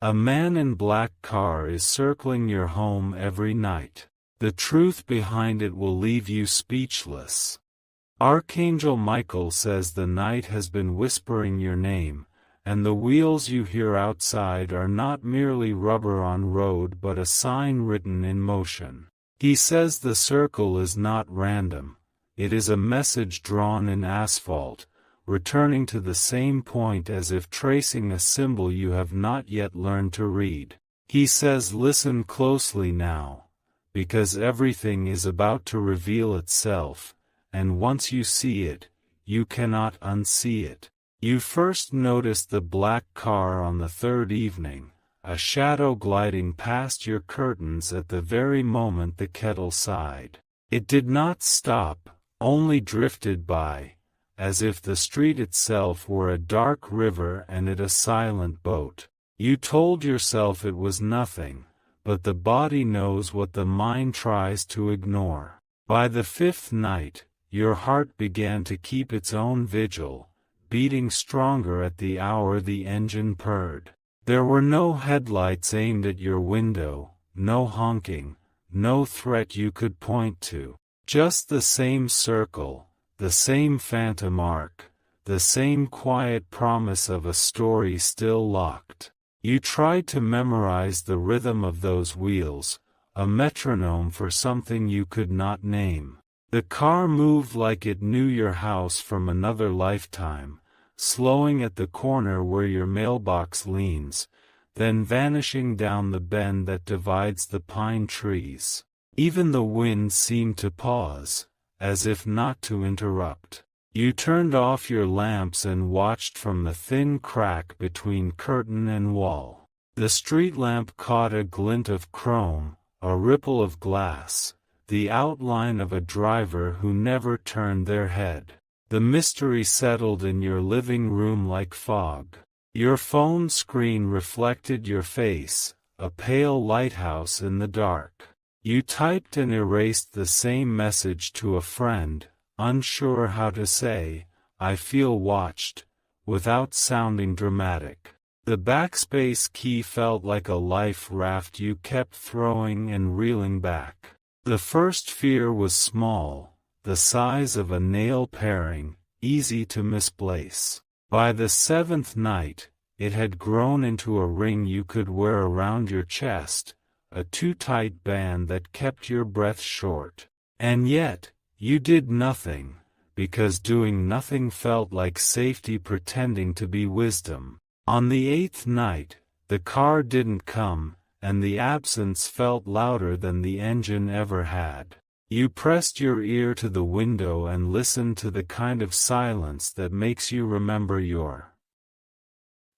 A man in black car is circling your home every night. The truth behind it will leave you speechless. Archangel Michael says the night has been whispering your name, and the wheels you hear outside are not merely rubber on road but a sign written in motion. He says the circle is not random, it is a message drawn in asphalt, returning to the same point as if tracing a symbol you have not yet learned to read. He says listen closely now, because everything is about to reveal itself, and once you see it, you cannot unsee it. You first noticed the black car on the third evening, a shadow gliding past your curtains at the very moment the kettle sighed. It did not stop, only drifted by, as if the street itself were a dark river and it a silent boat. You told yourself it was nothing, but the body knows what the mind tries to ignore. By the fifth night, your heart began to keep its own vigil, beating stronger at the hour the engine purred. There were no headlights aimed at your window, no honking, no threat you could point to. Just the same circle, the same phantom arc, the same quiet promise of a story still locked. You tried to memorize the rhythm of those wheels, a metronome for something you could not name. The car moved like it knew your house from another lifetime, slowing at the corner where your mailbox leans, then vanishing down the bend that divides the pine trees. Even the wind seemed to pause, as if not to interrupt. You turned off your lamps and watched from the thin crack between curtain and wall. The street lamp caught a glint of chrome, a ripple of glass, the outline of a driver who never turned their head. The mystery settled in your living room like fog. Your phone screen reflected your face, a pale lighthouse in the dark. You typed and erased the same message to a friend, unsure how to say, "I feel watched," without sounding dramatic. The backspace key felt like a life raft you kept throwing and reeling back. The first fear was small, the size of a nail paring, easy to misplace. By the seventh night, it had grown into a ring you could wear around your chest, a too tight band that kept your breath short. And yet, you did nothing, because doing nothing felt like safety pretending to be wisdom. On the eighth night, the car didn't come, and the absence felt louder than the engine ever had. You pressed your ear to the window and listened to the kind of silence that makes you remember your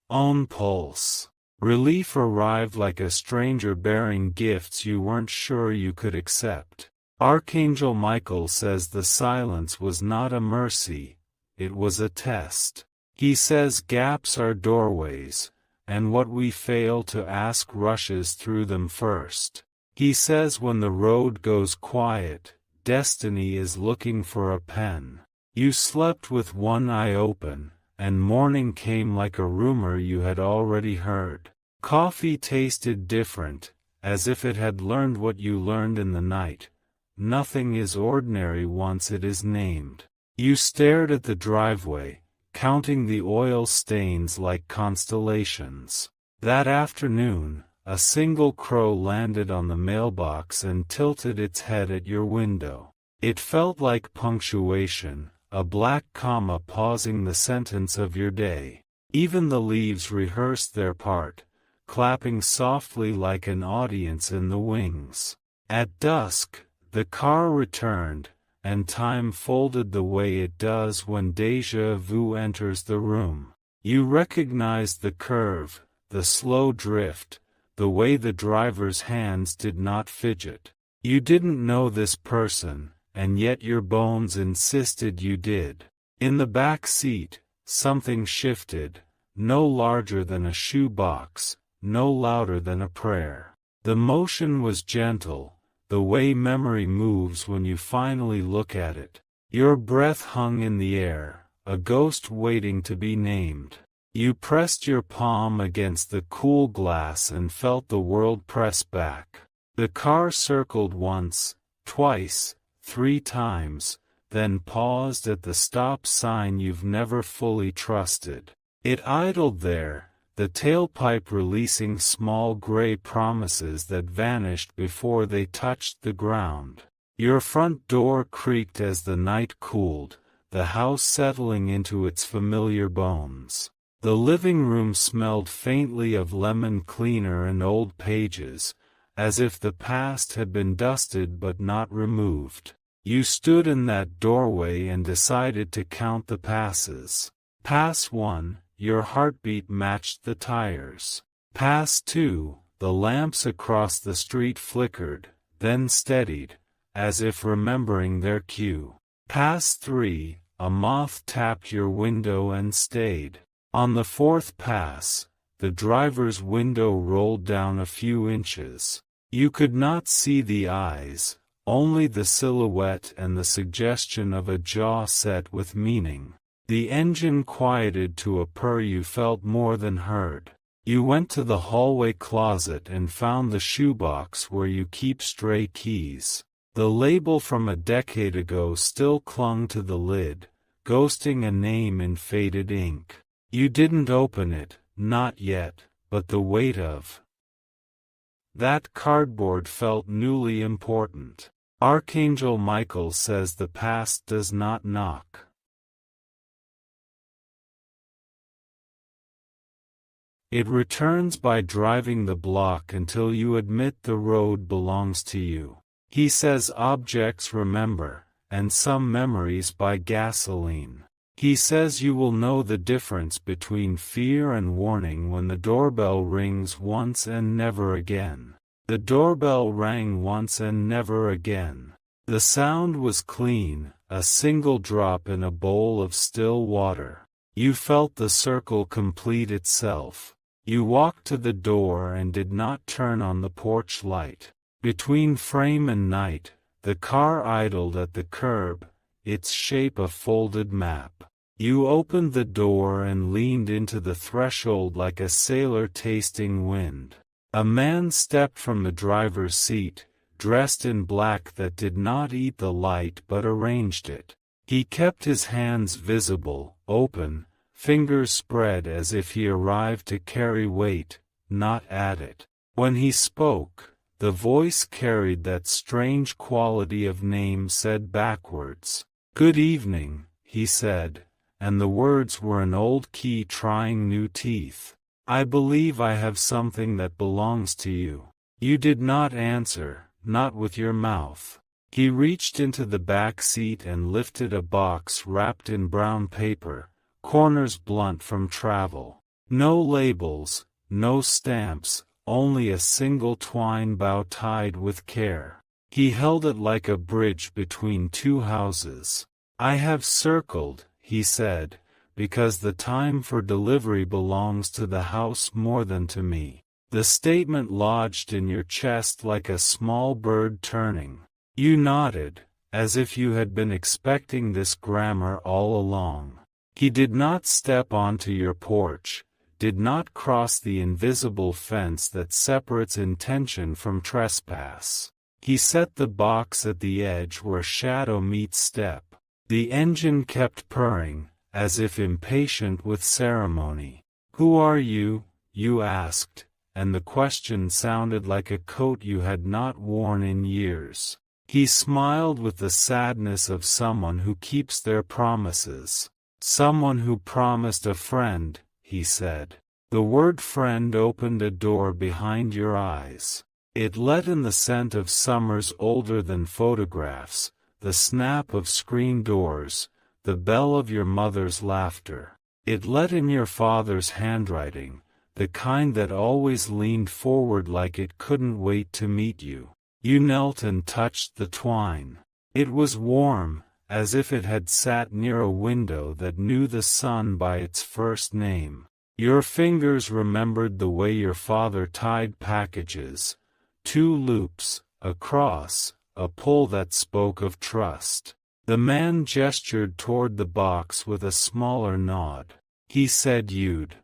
own pulse. Relief arrived like a stranger bearing gifts you weren't sure you could accept. Archangel Michael says the silence was not a mercy, it was a test. He says gaps are doorways, and what we fail to ask rushes through them first. He says when the road goes quiet, destiny is looking for a pen. You slept with one eye open, and morning came like a rumor you had already heard. Coffee tasted different, as if it had learned what you learned in the night. Nothing is ordinary once it is named. You stared at the driveway, counting the oil stains like constellations. That afternoon, a single crow landed on the mailbox and tilted its head at your window. It felt like punctuation, a black comma pausing the sentence of your day. Even the leaves rehearsed their part, clapping softly like an audience in the wings. At dusk, the car returned, and time folded the way it does when déjà vu enters the room. You recognized the curve, the slow drift, the way the driver's hands did not fidget. You didn't know this person, and yet your bones insisted you did. In the back seat, something shifted, no larger than a shoebox, no louder than a prayer. The motion was gentle, the way memory moves when you finally look at it. Your breath hung in the air, a ghost waiting to be named. You pressed your palm against the cool glass and felt the world press back. The car circled once, twice, 3 times, then paused at the stop sign you've never fully trusted. It idled there, the tailpipe releasing small gray promises that vanished before they touched the ground. Your front door creaked as the night cooled, the house settling into its familiar bones. The living room smelled faintly of lemon cleaner and old pages, as if the past had been dusted but not removed. You stood in that doorway and decided to count the passes. Pass 1, your heartbeat matched the tires. Pass 2, the lamps across the street flickered, then steadied, as if remembering their cue. Pass 3, a moth tapped your window and stayed. On the 4th pass, the driver's window rolled down a few inches. You could not see the eyes, only the silhouette and the suggestion of a jaw set with meaning. The engine quieted to a purr you felt more than heard. You went to the hallway closet and found the shoebox where you keep stray keys. The label from a decade ago still clung to the lid, ghosting a name in faded ink. You didn't open it, not yet, but the weight of that cardboard felt newly important. Archangel Michael says the past does not knock. It returns by driving the block until you admit the road belongs to you. He says objects remember, and some memories buy gasoline. He says you will know the difference between fear and warning when the doorbell rings once and never again. The doorbell rang once and never again. The sound was clean, a single drop in a bowl of still water. You felt the circle complete itself. You walked to the door and did not turn on the porch light. Between frame and night, the car idled at the curb, its shape a folded map. You opened the door and leaned into the threshold like a sailor tasting wind. A man stepped from the driver's seat, dressed in black that did not eat the light but arranged it. He kept his hands visible, open, fingers spread as if he arrived to carry weight, not add it. When he spoke, the voice carried that strange quality of name said backwards. "Good evening," he said, and the words were an old key trying new teeth. "I believe I have something that belongs to you." You did not answer, not with your mouth. He reached into the back seat and lifted a box wrapped in brown paper, corners blunt from travel. No labels, no stamps, only a single twine bough tied with care. He held it like a bridge between 2 houses. "I have circled," he said, "because the time for delivery belongs to the house more than to me." The statement lodged in your chest like a small bird turning. You nodded, as if you had been expecting this grammar all along. He did not step onto your porch, did not cross the invisible fence that separates intention from trespass. He set the box at the edge where shadow meets step. The engine kept purring, as if impatient with ceremony. "Who are you?" you asked, and the question sounded like a coat you had not worn in years. He smiled with the sadness of someone who keeps their promises. "Someone who promised a friend," he said. The word friend opened a door behind your eyes. It let in the scent of summers older than photographs, the snap of screen doors, the bell of your mother's laughter. It let in your father's handwriting, the kind that always leaned forward like it couldn't wait to meet you. You knelt and touched the twine. It was warm, as if it had sat near a window that knew the sun by its first name. Your fingers remembered the way your father tied packages, 2 loops, a cross, a pull that spoke of trust. The man gestured toward the box with a smaller nod. He said you'd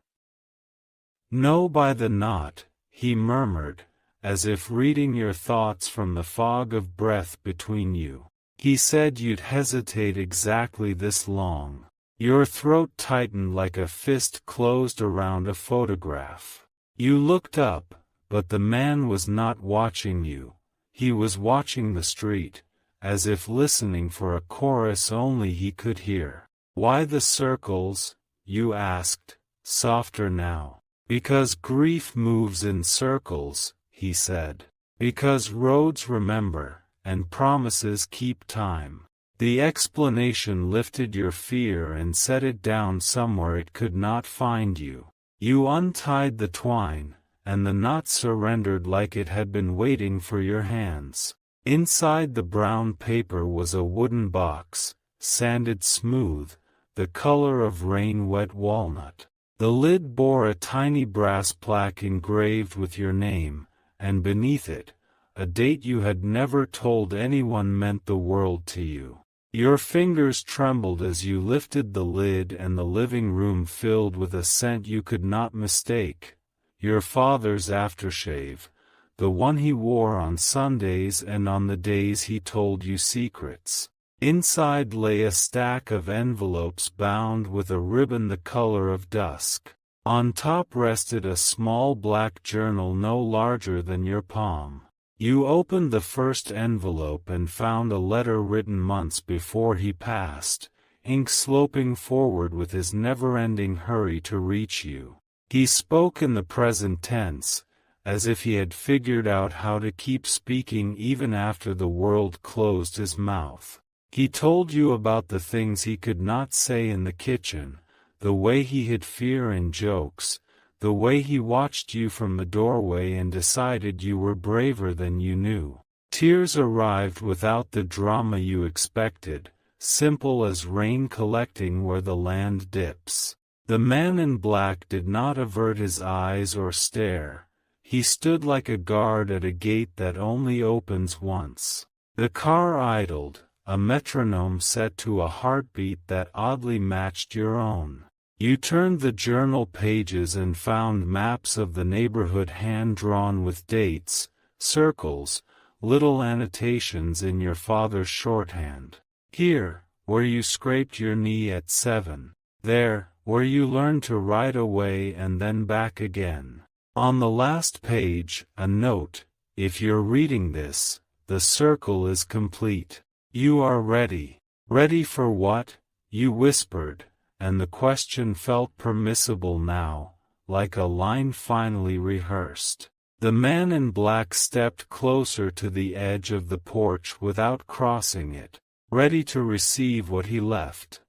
"No, by the knot," he murmured, as if reading your thoughts from the fog of breath between you. "He said you'd hesitate exactly this long." Your throat tightened like a fist closed around a photograph. You looked up, but the man was not watching you. He was watching the street, as if listening for a chorus only he could hear. "Why the circles?" you asked, softer now. "Because grief moves in circles," he said. "Because roads remember, and promises keep time." The explanation lifted your fear and set it down somewhere it could not find you. You untied the twine, and the knot surrendered like it had been waiting for your hands. Inside the brown paper was a wooden box, sanded smooth, the color of rain-wet walnut. The lid bore a tiny brass plaque engraved with your name, and beneath it, a date you had never told anyone meant the world to you. Your fingers trembled as you lifted the lid, and the living room filled with a scent you could not mistake, your father's aftershave, the one he wore on Sundays and on the days he told you secrets. Inside lay a stack of envelopes bound with a ribbon the color of dusk. On top rested a small black journal no larger than your palm. You opened the first envelope and found a letter written months before he passed, ink sloping forward with his never-ending hurry to reach you. He spoke in the present tense, as if he had figured out how to keep speaking even after the world closed his mouth. He told you about the things he could not say in the kitchen, the way he hid fear in jokes, the way he watched you from the doorway and decided you were braver than you knew. Tears arrived without the drama you expected, simple as rain collecting where the land dips. The man in black did not avert his eyes or stare. He stood like a guard at a gate that only opens once. The car idled, a metronome set to a heartbeat that oddly matched your own. You turned the journal pages and found maps of the neighborhood hand-drawn with dates, circles, little annotations in your father's shorthand. Here, where you scraped your knee at 7. There, where you learned to ride away and then back again. On the last page, a note: "If you're reading this, the circle is complete. You are ready." "Ready for what?" you whispered, and the question felt permissible now, like a line finally rehearsed. The man in black stepped closer to the edge of the porch without crossing it, ready to receive what he left.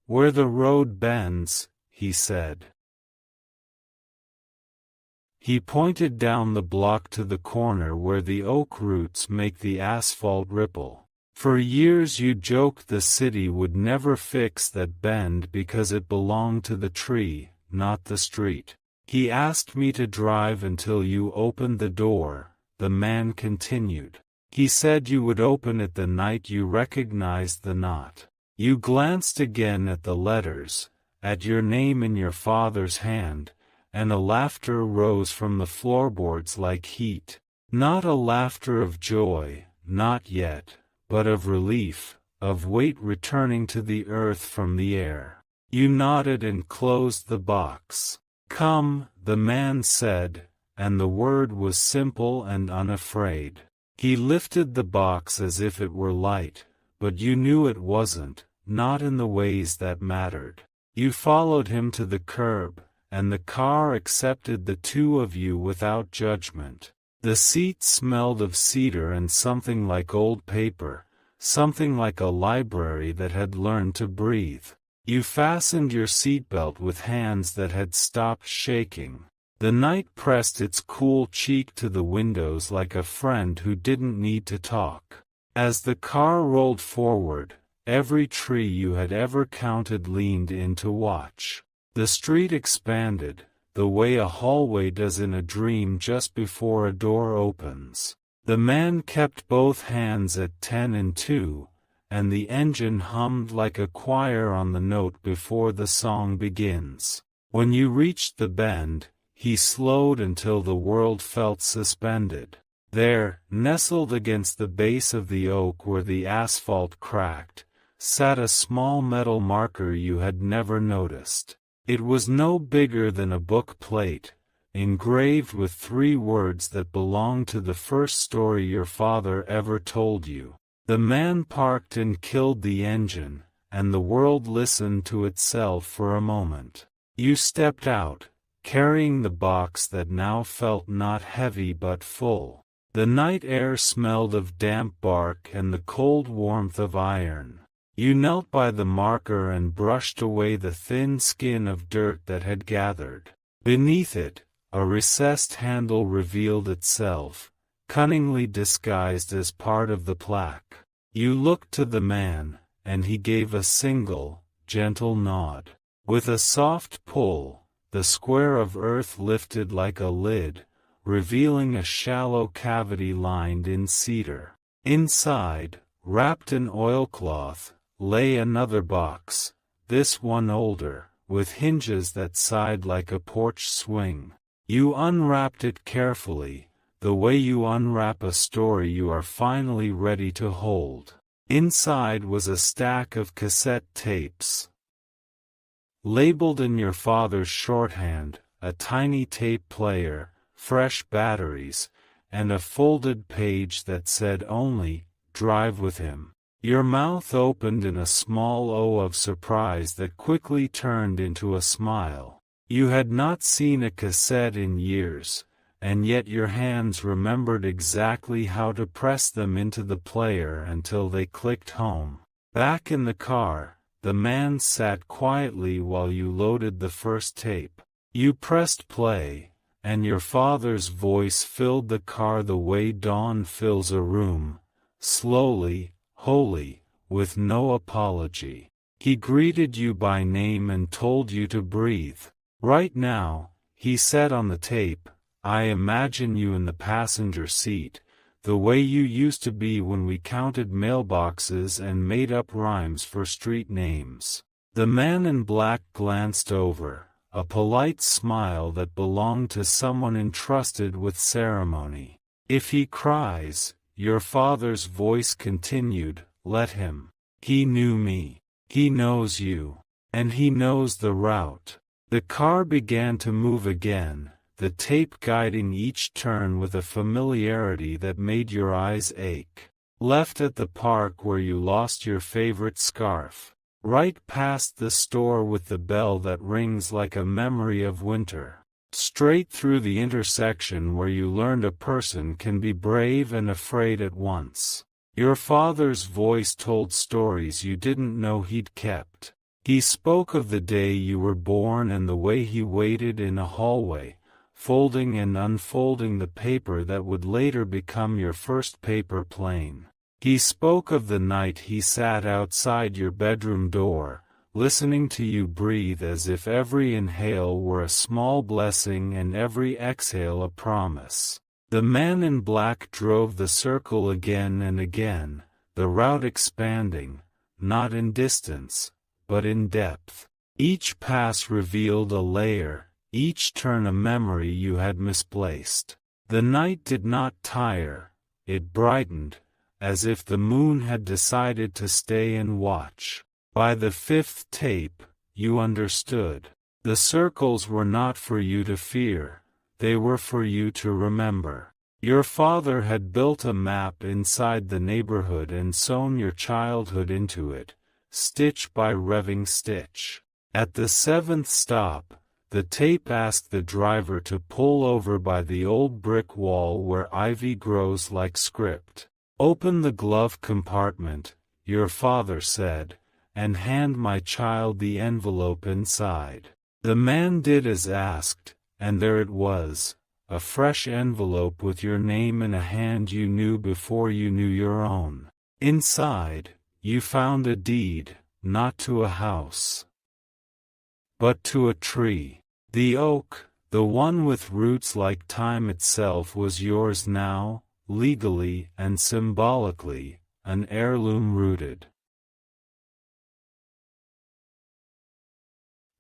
"Where the road bends," he said. He pointed down the block to the corner where the oak roots make the asphalt ripple. "For years you joked the city would never fix that bend because it belonged to the tree, not the street. He asked me to drive until you opened the door," the man continued. "He said you would open it the night you recognized the knot." You glanced again at the letters, at your name in your father's hand, and a laughter rose from the floorboards like heat. Not a laughter of joy, not yet, but of relief, of weight returning to the earth from the air. You nodded and closed the box. "Come," the man said, and the word was simple and unafraid. He lifted the box as if it were light, but you knew it wasn't, not in the ways that mattered. You followed him to the curb, and the car accepted the two of you without judgment. The seat smelled of cedar and something like old paper, something like a library that had learned to breathe. You fastened your seatbelt with hands that had stopped shaking. The night pressed its cool cheek to the windows like a friend who didn't need to talk. As the car rolled forward, every tree you had ever counted leaned in to watch. The street expanded, the way a hallway does in a dream just before a door opens. The man kept both hands at 10 and 2, and the engine hummed like a choir on the note before the song begins. When you reached the bend, he slowed until the world felt suspended. There, nestled against the base of the oak where the asphalt cracked, sat a small metal marker you had never noticed. It was no bigger than a book plate, engraved with 3 words that belonged to the first story your father ever told you. The man parked and killed the engine, and the world listened to itself for a moment. You stepped out, carrying the box that now felt not heavy but full. The night air smelled of damp bark and the cold warmth of iron. You knelt by the marker and brushed away the thin skin of dirt that had gathered. Beneath it, a recessed handle revealed itself, cunningly disguised as part of the plaque. You looked to the man, and he gave a single, gentle nod. With a soft pull, the square of earth lifted like a lid, revealing a shallow cavity lined in cedar. Inside, wrapped in oilcloth, lay another box, this one older, with hinges that sighed like a porch swing. You unwrapped it carefully, the way you unwrap a story you are finally ready to hold. Inside was a stack of cassette tapes. Labeled in your father's shorthand, a tiny tape player, fresh batteries, and a folded page that said only, "Drive with him." Your mouth opened in a small O of surprise that quickly turned into a smile. You had not seen a cassette in years, and yet your hands remembered exactly how to press them into the player until they clicked home. Back in the car, the man sat quietly while you loaded the first tape. You pressed play, and your father's voice filled the car the way dawn fills a room, slowly, wholly, with no apology. He greeted you by name and told you to breathe. "Right now," he said on the tape, "I imagine you in the passenger seat, the way you used to be when we counted mailboxes and made up rhymes for street names." The man in black glanced over, a polite smile that belonged to someone entrusted with ceremony. "If he cries," your father's voice continued, "let him. He knew me. He knows you. And he knows the route." The car began to move again, the tape guiding each turn with a familiarity that made your eyes ache. Left at the park where you lost your favorite scarf. Right past the store with the bell that rings like a memory of winter. Straight through the intersection where you learned a person can be brave and afraid at once. Your father's voice told stories you didn't know he'd kept. He spoke of the day you were born and the way he waited in a hallway, folding and unfolding the paper that would later become your first paper plane. He spoke of the night he sat outside your bedroom door, listening to you breathe as if every inhale were a small blessing and every exhale a promise. The man in black drove the circle again and again, the route expanding, not in distance, but in depth. Each pass revealed a layer, each turn a memory you had misplaced. The night did not tire, it brightened, as if the moon had decided to stay and watch. By the 5th tape, you understood. The circles were not for you to fear, they were for you to remember. Your father had built a map inside the neighborhood and sewn your childhood into it, stitch by revving stitch. At the 7th stop, the tape asked the driver to pull over by the old brick wall where ivy grows like script. "Open the glove compartment," your father said, "and hand my child the envelope inside." The man did as asked, and there it was, a fresh envelope with your name in a hand you knew before you knew your own. Inside, you found a deed, not to a house, but to a tree. The oak, the one with roots like time itself, was yours now, legally and symbolically, an heirloom rooted.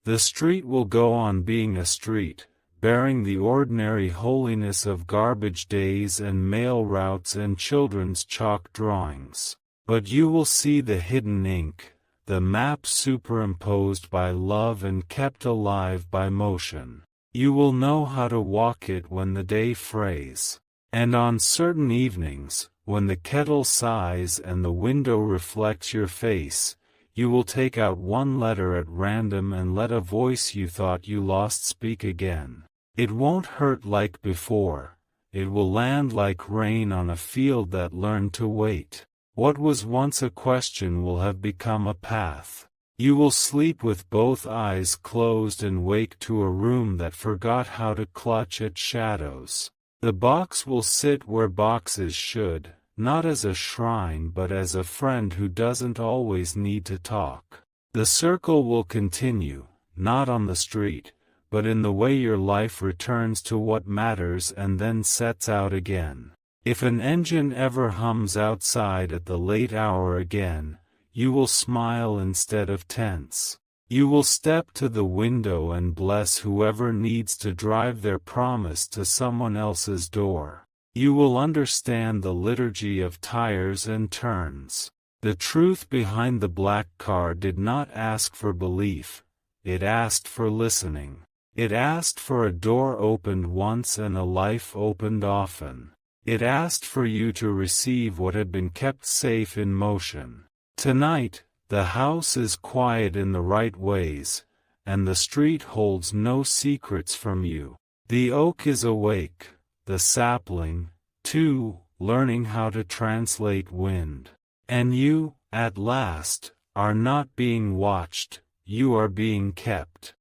The street will go on being a street, bearing the ordinary holiness of garbage days and mail routes and children's chalk drawings. But you will see the hidden ink, the map superimposed by love and kept alive by motion. You will know how to walk it when the day frays. And on certain evenings, when the kettle sighs and the window reflects your face, you will take out one letter at random and let a voice you thought you lost speak again. It won't hurt like before. It will land like rain on a field that learned to wait. What was once a question will have become a path. You will sleep with both eyes closed and wake to a room that forgot how to clutch at shadows. The box will sit where boxes should, not as a shrine but as a friend who doesn't always need to talk. The circle will continue, not on the street, but in the way your life returns to what matters and then sets out again. If an engine ever hums outside at the late hour again, you will smile instead of tense. You will step to the window and bless whoever needs to drive their promise to someone else's door. You will understand the liturgy of tires and turns. The truth behind the black car did not ask for belief, it asked for listening. It asked for a door opened once and a life opened often. It asked for you to receive what had been kept safe in motion. Tonight, the house is quiet in the right ways, and the street holds no secrets from you. The oak is awake, the sapling, too, learning how to translate wind. And you, at last, are not being watched, you are being kept.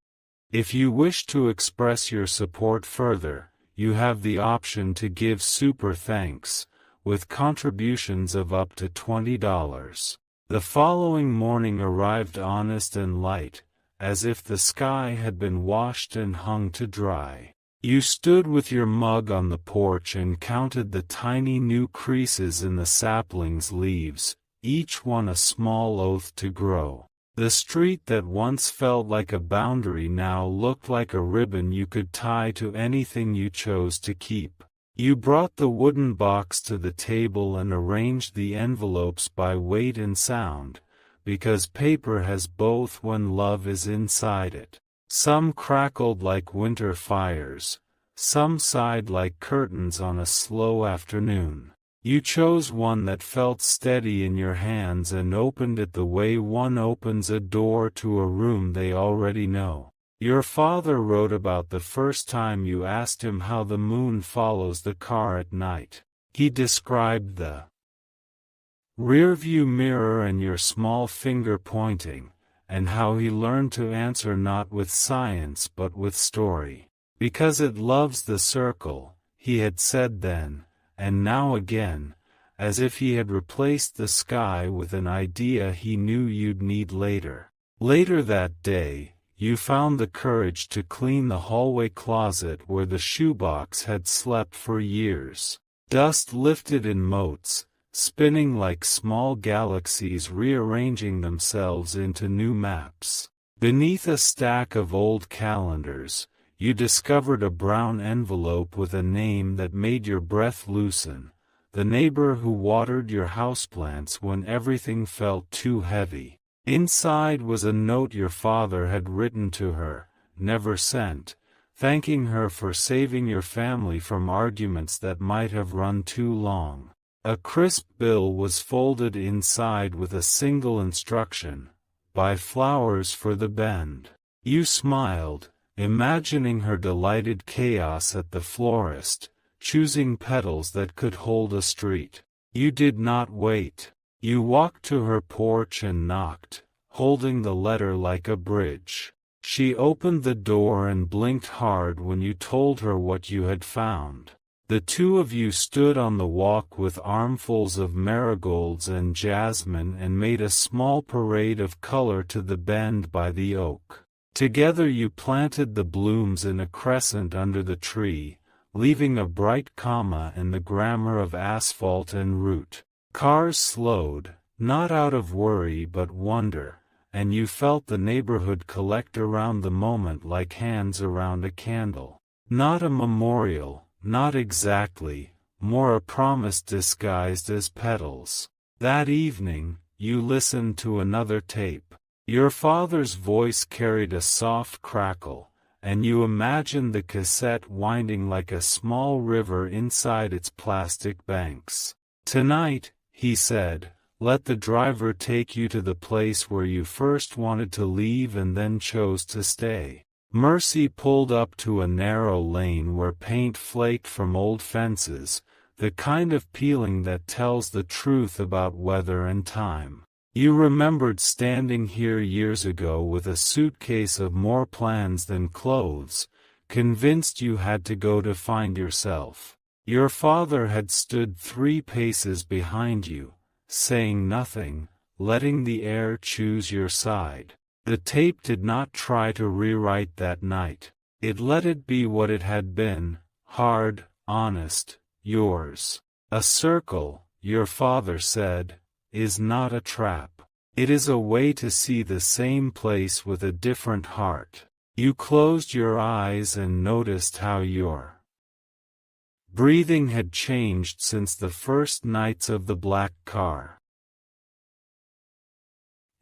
If you wish to express your support further, you have the option to give super thanks, with contributions of up to $20. The following morning arrived honest and light, as if the sky had been washed and hung to dry. You stood with your mug on the porch and counted the tiny new creases in the sapling's leaves, each one a small oath to grow. The street that once felt like a boundary now looked like a ribbon you could tie to anything you chose to keep. You brought the wooden box to the table and arranged the envelopes by weight and sound, because paper has both when love is inside it. Some crackled like winter fires, some sighed like curtains on a slow afternoon. You chose one that felt steady in your hands and opened it the way one opens a door to a room they already know. Your father wrote about the first time you asked him how the moon follows the car at night. He described the rearview mirror and your small finger pointing, and how he learned to answer not with science but with story. Because it loves the circle, he had said then, and now again, as if he had replaced the sky with an idea he knew you'd need later. Later that day, you found the courage to clean the hallway closet where the shoebox had slept for years. Dust lifted in motes, spinning like small galaxies rearranging themselves into new maps. Beneath a stack of old calendars, you discovered a brown envelope with a name that made your breath loosen, the neighbor who watered your houseplants when everything felt too heavy. Inside was a note your father had written to her, never sent, thanking her for saving your family from arguments that might have run too long. A crisp bill was folded inside with a single instruction: buy flowers for the Bend. You smiled, imagining her delighted chaos at the florist, choosing petals that could hold a street. You did not wait. You walked to her porch and knocked, holding the letter like a bridge. She opened the door and blinked hard when you told her what you had found. The two of you stood on the walk with armfuls of marigolds and jasmine and made a small parade of color to the bend by the oak. Together you planted the blooms in a crescent under the tree, leaving a bright comma in the grammar of asphalt and root. Cars slowed, not out of worry but wonder, and you felt the neighborhood collect around the moment like hands around a candle. Not a memorial, not exactly, more a promise disguised as petals. That evening, you listened to another tape. Your father's voice carried a soft crackle, and you imagined the cassette winding like a small river inside its plastic banks. "Tonight," he said, "let the driver take you to the place where you first wanted to leave and then chose to stay." Mercy pulled up to a narrow lane where paint flaked from old fences, the kind of peeling that tells the truth about weather and time. You remembered standing here years ago with a suitcase of more plans than clothes, convinced you had to go to find yourself. Your father had stood 3 paces behind you, saying nothing, letting the air choose your side. The tape did not try to rewrite that night. It let it be what it had been, hard, honest, yours. "A circle," your father said, "is not a trap. It is a way to see the same place with a different heart." You closed your eyes and noticed how your breathing had changed since the first nights of the black car.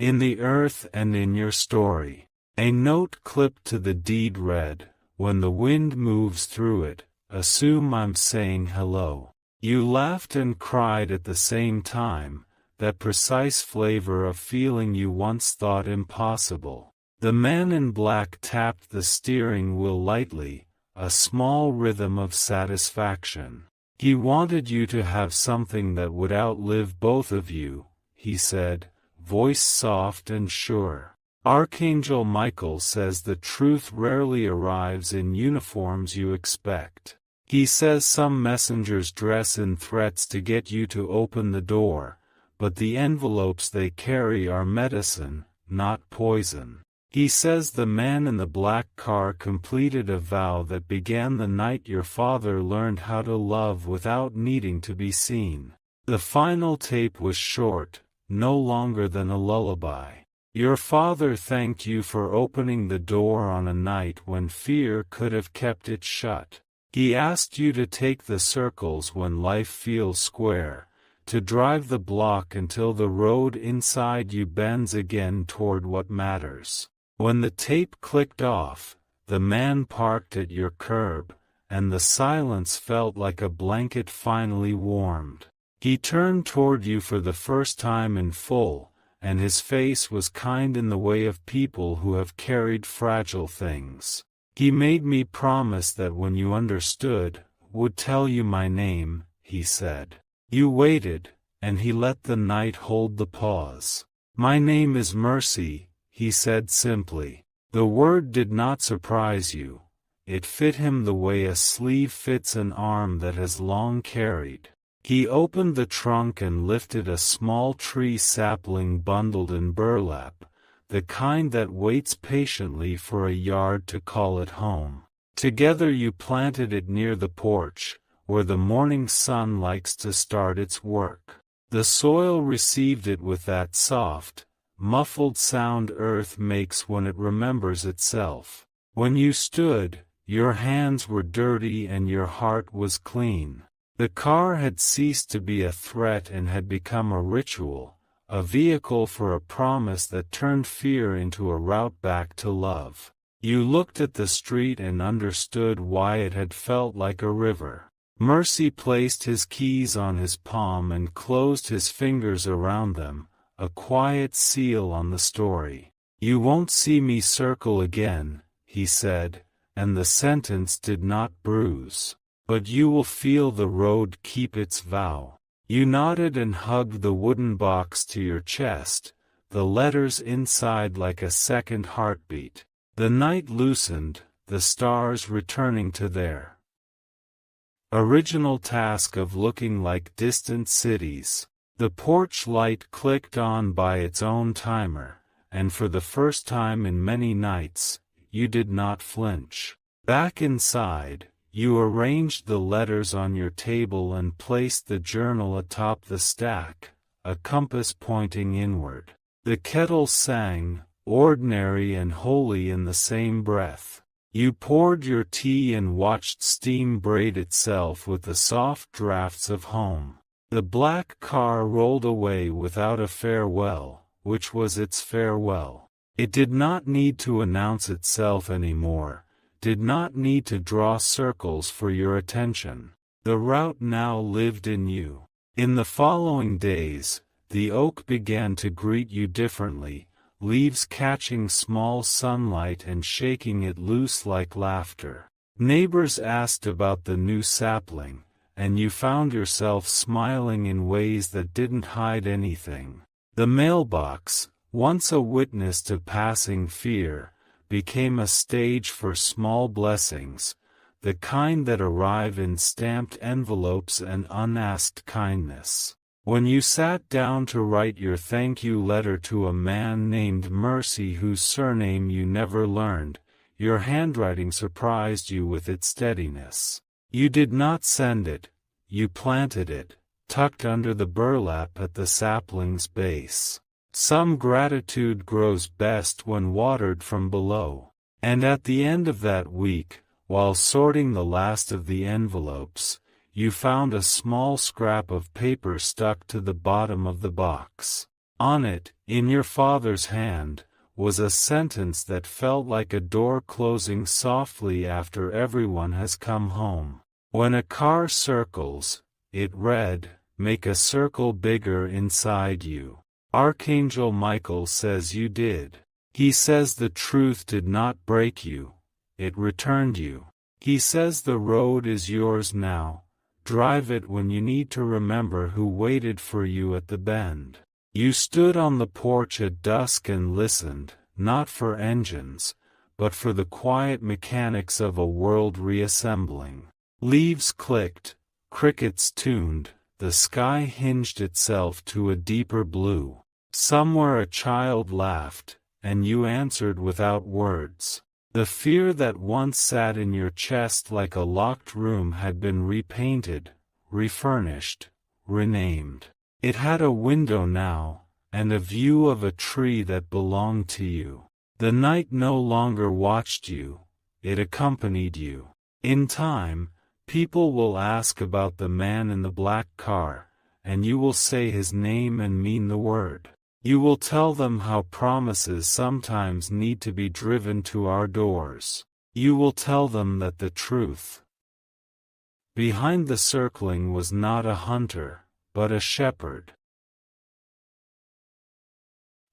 In the earth and in your story. A note clipped to the deed read, "When the wind moves through it, assume I'm saying hello." You laughed and cried at the same time, that precise flavor of feeling you once thought impossible. The man in black tapped the steering wheel lightly, a small rhythm of satisfaction. "He wanted you to have something that would outlive both of you," he said, voice soft and sure. "Archangel Michael says the truth rarely arrives in uniforms you expect. He says some messengers dress in threats to get you to open the door, but the envelopes they carry are medicine, not poison. He says the man in the black car completed a vow that began the night your father learned how to love without needing to be seen." The final tape was short, no longer than a lullaby. Your father thanked you for opening the door on a night when fear could have kept it shut. He asked you to take the circles when life feels square, to drive the block until the road inside you bends again toward what matters. When the tape clicked off, the man parked at your curb, and the silence felt like a blanket finally warmed. He turned toward you for the first time in full, and his face was kind in the way of people who have carried fragile things. "He made me promise that when you understood, would tell you my name," he said. You waited, and he let the night hold the pause. "My name is Mercy," he said simply. The word did not surprise you. It fit him the way a sleeve fits an arm that has long carried. He opened the trunk and lifted a small tree sapling bundled in burlap, the kind that waits patiently for a yard to call it home. Together you planted it near the porch, where the morning sun likes to start its work. The soil received it with that soft, muffled sound earth makes when it remembers itself. When you stood, your hands were dirty and your heart was clean. The car had ceased to be a threat and had become a ritual, a vehicle for a promise that turned fear into a route back to love. You looked at the street and understood why it had felt like a river. Mercy placed his keys on his palm and closed his fingers around them, a quiet seal on the story. "You won't see me circle again," he said, and the sentence did not bruise. "But you will feel the road keep its vow." You nodded and hugged the wooden box to your chest, the letters inside like a second heartbeat. The night loosened, the stars returning to their original task of looking like distant cities. The porch light clicked on by its own timer, and for the first time in many nights, you did not flinch. Back inside, you arranged the letters on your table and placed the journal atop the stack, a compass pointing inward. The kettle sang, ordinary and holy in the same breath. You poured your tea and watched steam braid itself with the soft drafts of home. The black car rolled away without a farewell, which was its farewell. It did not need to announce itself anymore, did not need to draw circles for your attention. The route now lived in you. In the following days, the oak began to greet you differently, leaves catching small sunlight and shaking it loose like laughter. Neighbors asked about the new sapling, and you found yourself smiling in ways that didn't hide anything. The mailbox, once a witness to passing fear, became a stage for small blessings, the kind that arrive in stamped envelopes and unasked kindness. When you sat down to write your thank you letter to a man named Mercy whose surname you never learned, your handwriting surprised you with its steadiness. You did not send it, you planted it, tucked under the burlap at the sapling's base. Some gratitude grows best when watered from below. And at the end of that week, while sorting the last of the envelopes, you found a small scrap of paper stuck to the bottom of the box. On it, in your father's hand, was a sentence that felt like a door closing softly after everyone has come home. When a car circles, it read, "Make a circle bigger inside you." Archangel Michael says you did. He says the truth did not break you, it returned you. He says the road is yours now. Drive it when you need to remember who waited for you at the bend. You stood on the porch at dusk and listened, not for engines, but for the quiet mechanics of a world reassembling. Leaves clicked, crickets tuned, the sky hinged itself to a deeper blue. Somewhere a child laughed, and you answered without words. The fear that once sat in your chest like a locked room had been repainted, refurnished, renamed. It had a window now, and a view of a tree that belonged to you. The night no longer watched you, it accompanied you. In time, people will ask about the man in the black car, and you will say his name and mean the word. You will tell them how promises sometimes need to be driven to our doors. You will tell them that the truth behind the circling was not a hunter, but a shepherd.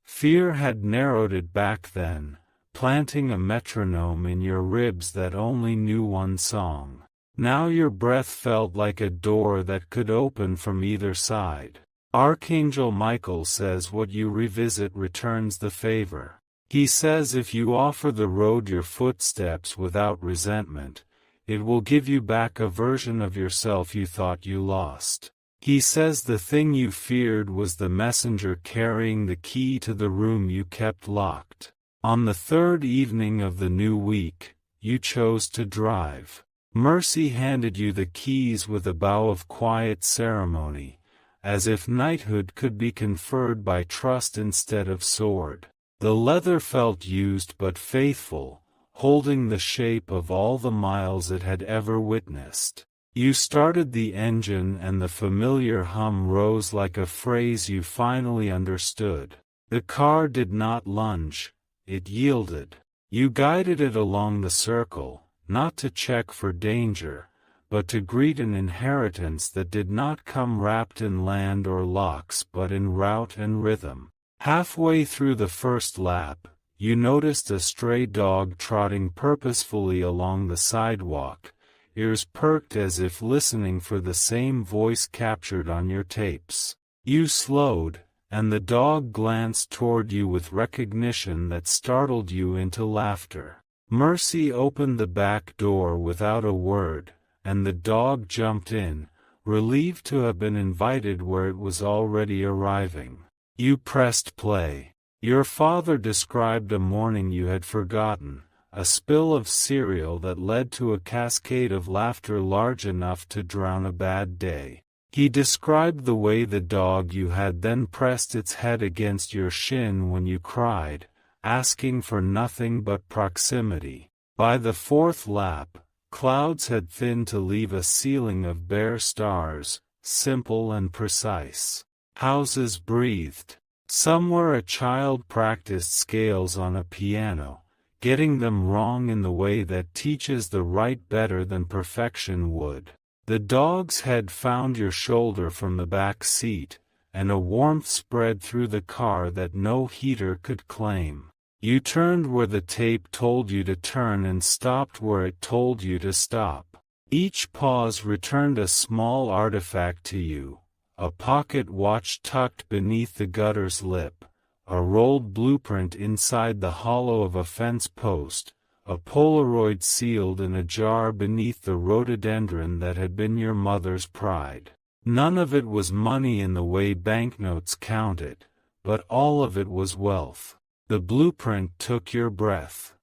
Fear had narrowed it back then, planting a metronome in your ribs that only knew one song. Now your breath felt like a door that could open from either side. Archangel Michael says what you revisit returns the favor. He says if you offer the road your footsteps without resentment, it will give you back a version of yourself you thought you lost. He says the thing you feared was the messenger carrying the key to the room you kept locked. On the third evening of the new week, you chose to drive. Mercy handed you the keys with a bow of quiet ceremony, as if knighthood could be conferred by trust instead of sword. The leather felt used but faithful, holding the shape of all the miles it had ever witnessed. You started the engine and the familiar hum rose like a phrase you finally understood. The car did not lunge, it yielded. You guided it along the circle, not to check for danger, but to greet an inheritance that did not come wrapped in land or locks but in route and rhythm. Halfway through the first lap, you noticed a stray dog trotting purposefully along the sidewalk, ears perked as if listening for the same voice captured on your tapes. You slowed, and the dog glanced toward you with recognition that startled you into laughter. Mercy opened the back door without a word, and the dog jumped in, relieved to have been invited where it was already arriving. You pressed play. Your father described a morning you had forgotten, a spill of cereal that led to a cascade of laughter large enough to drown a bad day. He described the way the dog you had then pressed its head against your shin when you cried, asking for nothing but proximity. By the fourth lap, clouds had thinned to leave a ceiling of bare stars, simple and precise. Houses breathed. Somewhere a child practiced scales on a piano, getting them wrong in the way that teaches the right better than perfection would. The dog's head found your shoulder from the back seat, and a warmth spread through the car that no heater could claim. You turned where the tape told you to turn and stopped where it told you to stop. Each pause returned a small artifact to you. A pocket watch tucked beneath the gutter's lip, a rolled blueprint inside the hollow of a fence post, a Polaroid sealed in a jar beneath the rhododendron that had been your mother's pride. None of it was money in the way banknotes counted, but all of it was wealth. The blueprint took your breath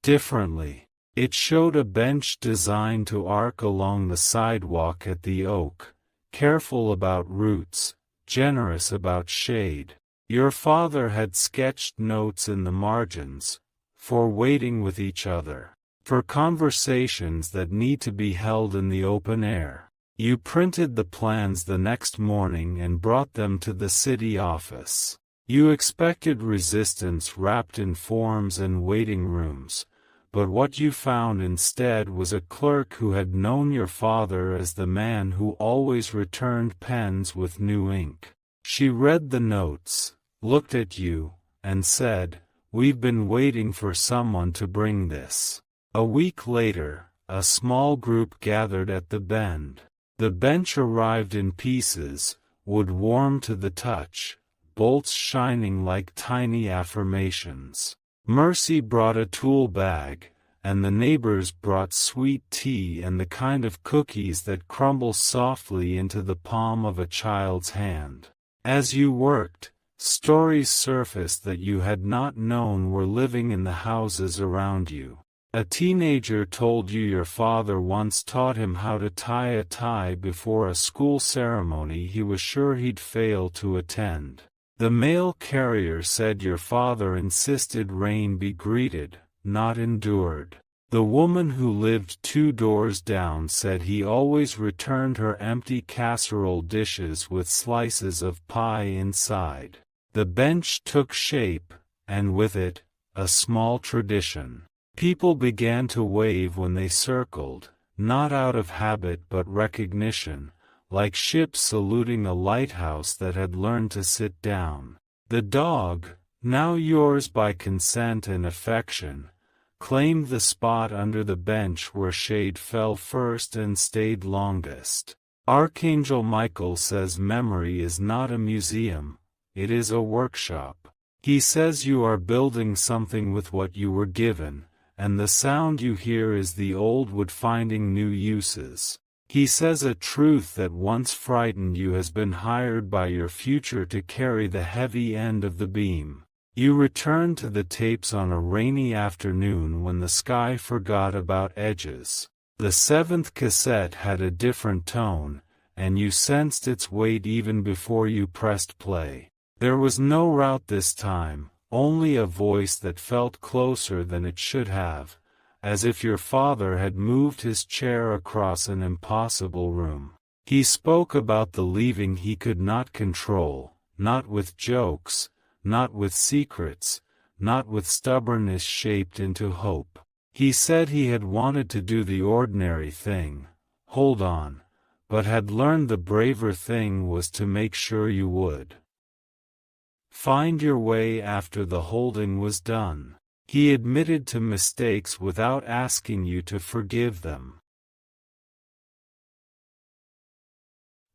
differently. It showed a bench designed to arc along the sidewalk at the Oak, careful about roots, generous about shade. Your father had sketched notes in the margins, for waiting with each other, for conversations that need to be held in the open air. You printed the plans the next morning and brought them to the city office. You expected resistance wrapped in forms and waiting rooms, but what you found instead was a clerk who had known your father as the man who always returned pens with new ink. She read the notes, looked at you, and said, "We've been waiting for someone to bring this." A week later, a small group gathered at the Bend. The bench arrived in pieces, wood warm to the touch, bolts shining like tiny affirmations. Mercy brought a tool bag, and the neighbors brought sweet tea and the kind of cookies that crumble softly into the palm of a child's hand. As you worked, stories surfaced that you had not known were living in the houses around you. A teenager told you your father once taught him how to tie a tie before a school ceremony he was sure he'd fail to attend. The mail carrier said your father insisted rain be greeted, not endured. The woman who lived 2 doors down said he always returned her empty casserole dishes with slices of pie inside. The bench took shape, and with it, a small tradition. People began to wave when they circled, not out of habit but recognition, like ships saluting a lighthouse that had learned to sit down. The dog, now yours by consent and affection, claimed the spot under the bench where shade fell first and stayed longest. Archangel Michael says memory is not a museum, it is a workshop. He says you are building something with what you were given, and the sound you hear is the old wood finding new uses. He says a truth that once frightened you has been hired by your future to carry the heavy end of the beam. You return to the tapes on a rainy afternoon when the sky forgot about edges. The 7th cassette had a different tone, and you sensed its weight even before you pressed play. There was no route this time, only a voice that felt closer than it should have, as if your father had moved his chair across an impossible room. He spoke about the leaving he could not control, not with jokes, not with secrets, not with stubbornness shaped into hope. He said he had wanted to do the ordinary thing, hold on, but had learned the braver thing was to make sure you would find your way after the holding was done. He admitted to mistakes without asking you to forgive them.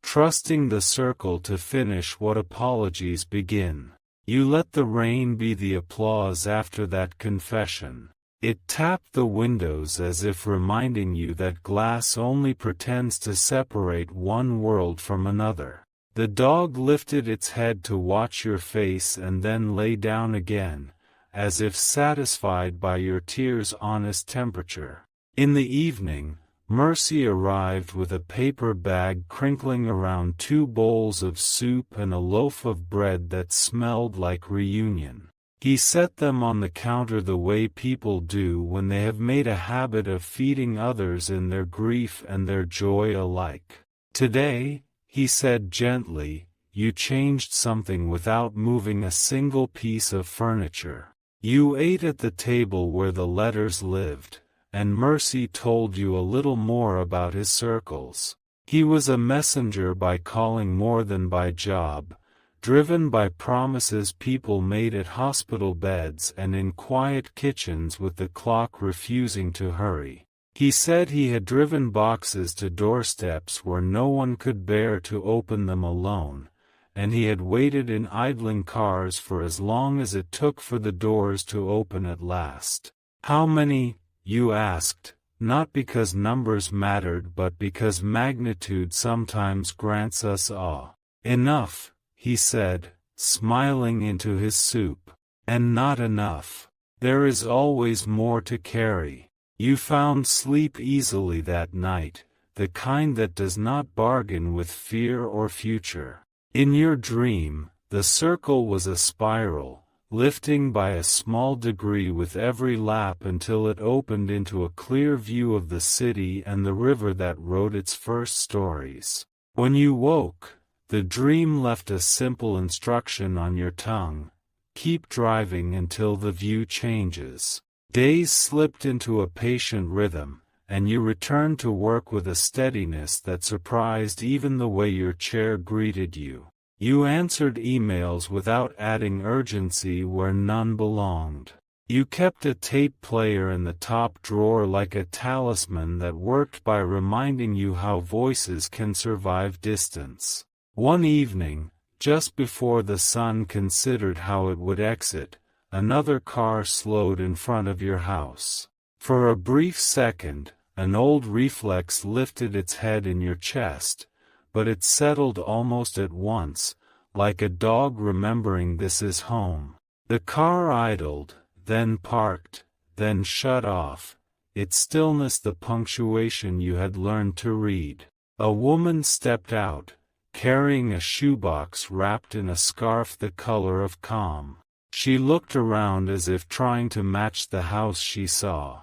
Trusting the circle to finish what apologies begin. You let the rain be the applause after that confession. It tapped the windows as if reminding you that glass only pretends to separate one world from another. The dog lifted its head to watch your face and then lay down again, as if satisfied by your tears' honest temperature. In the evening, Mercy arrived with a paper bag crinkling around 2 bowls of soup and a loaf of bread that smelled like reunion. He set them on the counter the way people do when they have made a habit of feeding others in their grief and their joy alike. "Today," he said gently, "you changed something without moving a single piece of furniture. You ate at the table where the letters lived, and Mercy told you a little more about his circles. He was a messenger by calling more than by job, driven by promises people made at hospital beds and in quiet kitchens with the clock refusing to hurry. He said he had driven boxes to doorsteps where no one could bear to open them alone, and he had waited in idling cars for as long as it took for the doors to open at last. How many, you asked, not because numbers mattered but because magnitude sometimes grants us awe. Enough, he said, smiling into his soup. And not enough. There is always more to carry. You found sleep easily that night, the kind that does not bargain with fear or future. In your dream, the circle was a spiral, lifting by a small degree with every lap until it opened into a clear view of the city and the river that wrote its first stories. When you woke, the dream left a simple instruction on your tongue: keep driving until the view changes. Days slipped into a patient rhythm, and you returned to work with a steadiness that surprised even the way your chair greeted you. You answered emails without adding urgency where none belonged. You kept a tape player in the top drawer like a talisman that worked by reminding you how voices can survive distance. One evening, just before the sun considered how it would exit, another car slowed in front of your house. For a brief second, an old reflex lifted its head in your chest, but it settled almost at once, like a dog remembering this is home. The car idled, then parked, then shut off, its stillness the punctuation you had learned to read. A woman stepped out, carrying a shoebox wrapped in a scarf the color of calm. She looked around as if trying to match the house she saw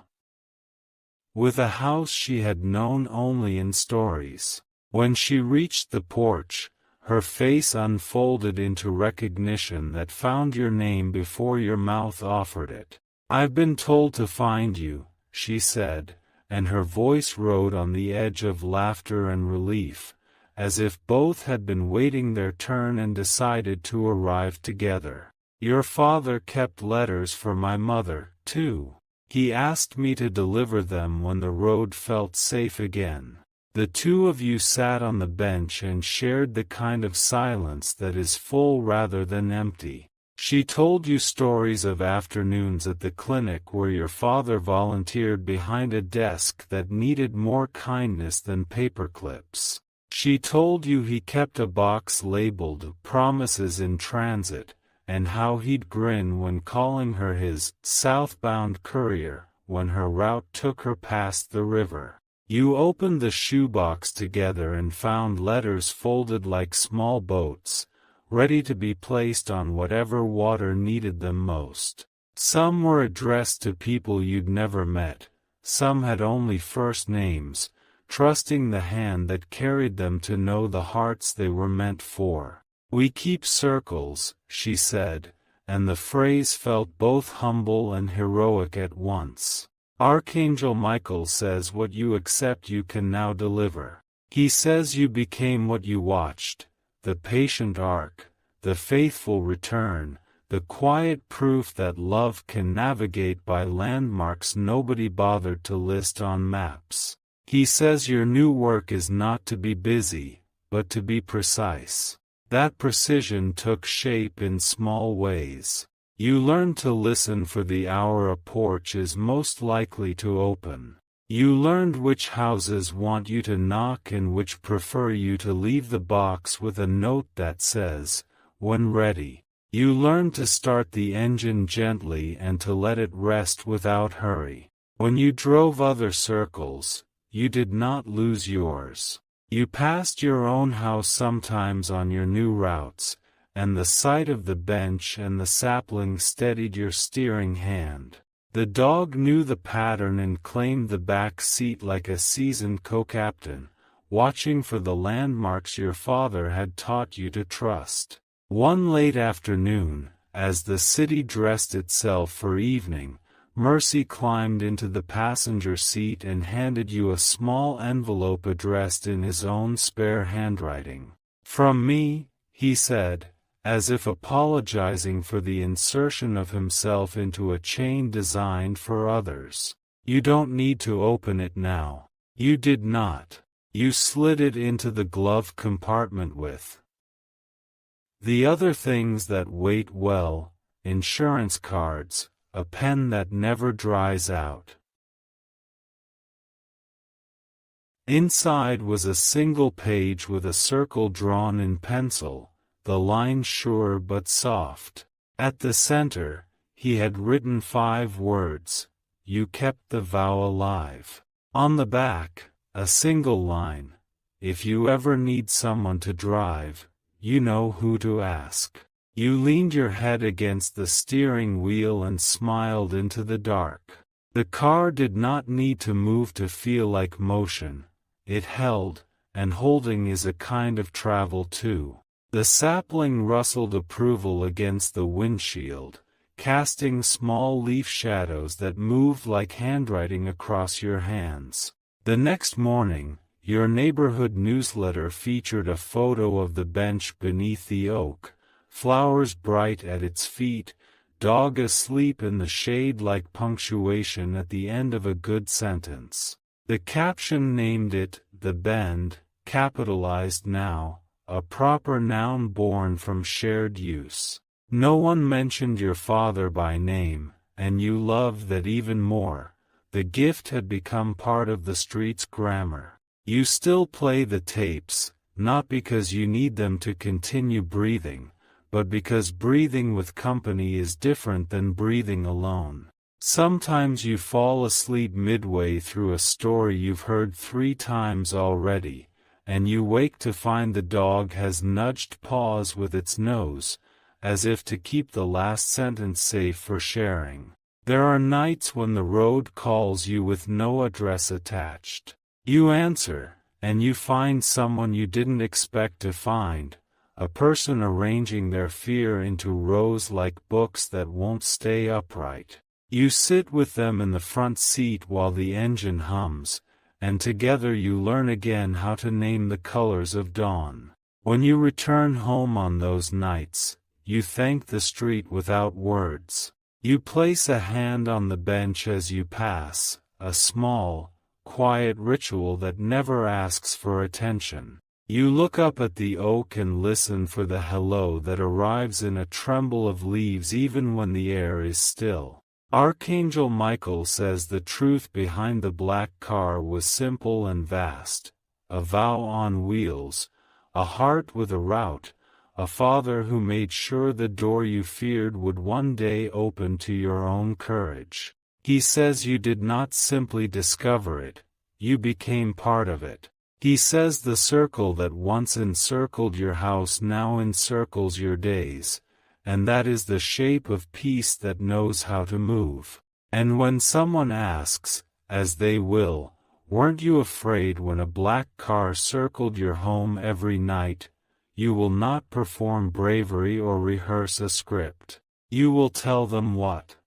with a house she had known only in stories. When she reached the porch, her face unfolded into recognition that found your name before your mouth offered it. "I've been told to find you," she said, and her voice rode on the edge of laughter and relief, as if both had been waiting their turn and decided to arrive together. "Your father kept letters for my mother, too. He asked me to deliver them when the road felt safe again." The two of you sat on the bench and shared the kind of silence that is full rather than empty. She told you stories of afternoons at the clinic where your father volunteered behind a desk that needed more kindness than paperclips. She told you he kept a box labeled "Promises in Transit," and how he'd grin when calling her his southbound courier when her route took her past the river. You opened the shoebox together and found letters folded like small boats, ready to be placed on whatever water needed them most. Some were addressed to people you'd never met, some had only first names, trusting the hand that carried them to know the hearts they were meant for. "We keep circles," she said, and the phrase felt both humble and heroic at once. "Archangel Michael says what you accept you can now deliver. He says you became what you watched, the patient arc, the faithful return, the quiet proof that love can navigate by landmarks nobody bothered to list on maps. He says your new work is not to be busy, but to be precise." That precision took shape in small ways. You learned to listen for the hour a porch is most likely to open. You learned which houses want you to knock and which prefer you to leave the box with a note that says, "When ready." You learned to start the engine gently and to let it rest without hurry. When you drove other circles, you did not lose yours. You passed your own house sometimes on your new routes, and the sight of the bench and the sapling steadied your steering hand. The dog knew the pattern and claimed the back seat like a seasoned co-captain, watching for the landmarks your father had taught you to trust. One late afternoon, as the city dressed itself for evening, Mercy climbed into the passenger seat and handed you a small envelope addressed in his own spare handwriting. "From me," he said, as if apologizing for the insertion of himself into a chain designed for others. "You don't need to open it now." You did not. You slid it into the glove compartment with the other things that wait well: insurance cards, a pen that never dries out. Inside was a single page with a circle drawn in pencil, the line sure but soft. At the center, he had written 5 words: "You kept the vow alive." On the back, a single line: "If you ever need someone to drive, you know who to ask." You leaned your head against the steering wheel and smiled into the dark. The car did not need to move to feel like motion. It held, and holding is a kind of travel too. The sapling rustled approval against the windshield, casting small leaf shadows that moved like handwriting across your hands. The next morning, your neighborhood newsletter featured a photo of the bench beneath the oak, flowers bright at its feet, dog asleep in the shade like punctuation at the end of a good sentence. The caption named it, "The Bend," capitalized now, a proper noun born from shared use. No one mentioned your father by name, and you loved that even more. The gift had become part of the street's grammar. You still play the tapes, not because you need them to continue breathing, but because breathing with company is different than breathing alone. Sometimes you fall asleep midway through a story you've heard 3 times already, and you wake to find the dog has nudged paws with its nose, as if to keep the last sentence safe for sharing. There are nights when the road calls you with no address attached. You answer, and you find someone you didn't expect to find, a person arranging their fear into rows like books that won't stay upright. You sit with them in the front seat while the engine hums, and together you learn again how to name the colors of dawn. When you return home on those nights, you thank the street without words. You place a hand on the bench as you pass, a small, quiet ritual that never asks for attention. You look up at the oak and listen for the hello that arrives in a tremble of leaves even when the air is still. Archangel Michael says the truth behind the black car was simple and vast: a vow on wheels, a heart with a route, a father who made sure the door you feared would one day open to your own courage. He says you did not simply discover it, you became part of it. He says the circle that once encircled your house now encircles your days, and that is the shape of peace that knows how to move. And when someone asks, as they will, weren't you afraid when a black car circled your home every night, you will not perform bravery or rehearse a script. You will tell them what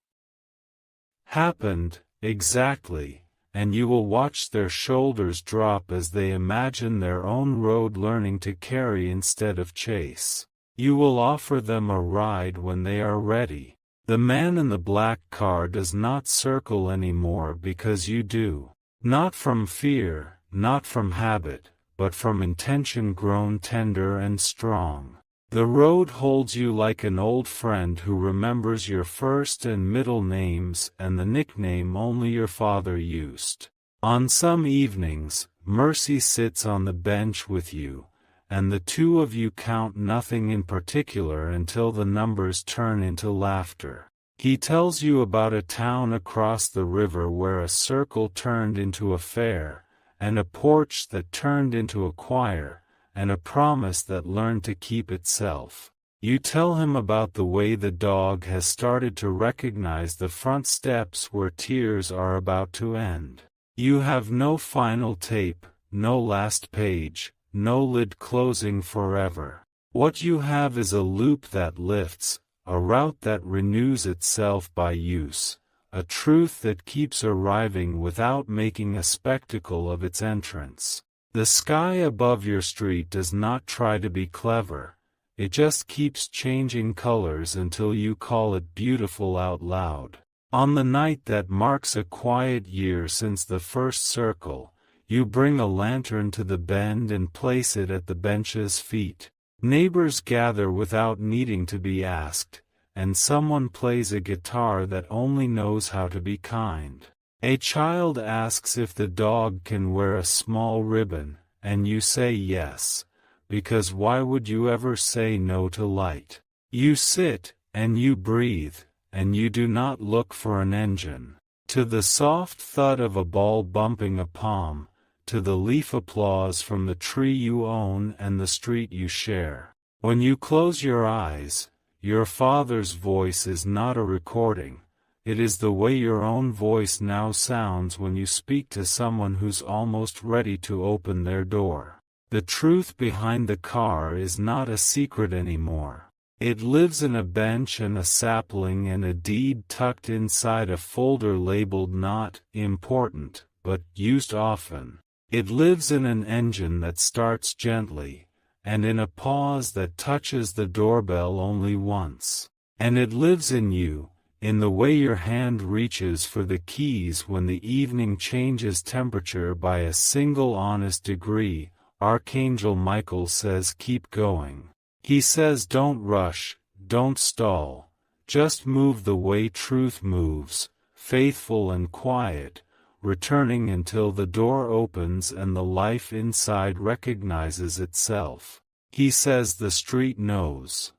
happened, exactly, and you will watch their shoulders drop as they imagine their own road learning to carry instead of chase. You will offer them a ride when they are ready. The man in the black car does not circle anymore because you do. Not from fear, not from habit, but from intention grown tender and strong. The road holds you like an old friend who remembers your first and middle names and the nickname only your father used. On some evenings, Mercy sits on the bench with you, and the two of you count nothing in particular until the numbers turn into laughter. He tells you about a town across the river where a circle turned into a fair, and a porch that turned into a choir, and a promise that learned to keep itself. You tell him about the way the dog has started to recognize the front steps where tears are about to end. You have no final tape, no last page, no lid closing forever. What you have is a loop that lifts, a route that renews itself by use, a truth that keeps arriving without making a spectacle of its entrance. The sky above your street does not try to be clever. It just keeps changing colors until you call it beautiful out loud. On the night that marks a quiet year since the first circle, you bring a lantern to the bend and place it at the bench's feet. Neighbors gather without needing to be asked, and someone plays a guitar that only knows how to be kind. A child asks if the dog can wear a small ribbon, and you say yes. Because why would you ever say no to light? You sit, and you breathe, and you do not look for an engine. To the soft thud of a ball bumping a palm, to the leaf applause from the tree you own and the street you share. When you close your eyes, your father's voice is not a recording. It is the way your own voice now sounds when you speak to someone who's almost ready to open their door. The truth behind the car is not a secret anymore. It lives in a bench and a sapling and a deed tucked inside a folder labeled not important, but used often. It lives in an engine that starts gently, and in a pause that touches the doorbell only once. And it lives in you, in the way your hand reaches for the keys when the evening changes temperature by a single honest degree. Archangel Michael says keep going. He says don't rush, don't stall, just move the way truth moves, faithful and quiet, returning until the door opens and the life inside recognizes itself. He says the street knows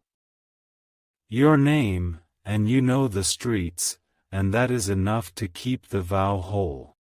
your name, and you know the streets, and that is enough to keep the vow whole.